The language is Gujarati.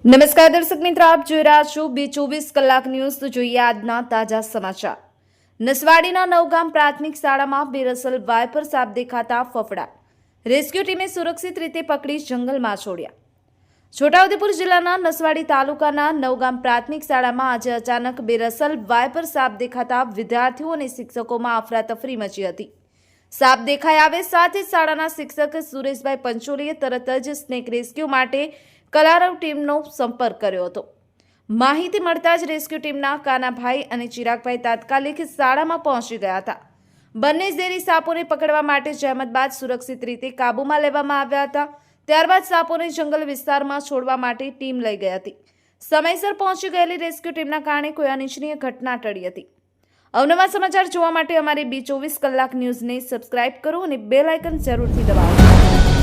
નમસ્કાર દર્શક મિત્રો, આપ જોઈ રહ્યા છો B24 કલાક ન્યૂઝ। તો જોઈએ આજના તાજા સમાચાર। નસવાડીના નવગામ પ્રાથમિક શાળામાં બેરસલ વાયપર સાપ દેખાતા ફફડાટ। રેસ્ક્યુ ટીમે સુરક્ષિત રીતે પકડી જંગલમાં છોડ્યા। છોટાઉદેપુર જિલ્લાના નસવાડી તાલુકાના નવગામ પ્રાથમિક શાળામાં આજે અચાનક બેરસલ વાયપર સાપ દેખાતા વિદ્યાર્થીઓ અને શિક્ષકોમાં અફરાતફરી મચી હતી। સાપ દેખાઈ આવે સાથે જ શાળાના શિક્ષક સુરેશભાઈ પંચોલીએ તરત જ સ્નેક રેસ્ક્યુ માટે કલારવ ટીમનો સંપર્ક કર્યો હતો। માહિતી મળતા જ રેસ્ક્યુ ટીમના કાનાભાઈ અને ચિરાગભાઈ તાત્કાલિક શાળામાં પહોંચી ગયા હતા। બંને ઝેરી સાપોને પકડવા માટે જહેમત બાદ સુરક્ષિત રીતે કાબૂમાં લેવામાં આવ્યા હતા। ત્યારબાદ સાપોને જંગલ વિસ્તારમાં છોડવા માટે ટીમ લઈ ગઈ હતી। સમયસર પહોંચી ગયેલી રેસ્ક્યુ ટીમના કારણે કોઈ અનિચ્છનીય ઘટના ટળી હતી। અવનવા સમાચાર જોવા માટે અમારી B24 કલાક ન્યૂઝને સબસ્ક્રાઇબ કરો અને બેલ આઇકન જરૂરથી દબાવો।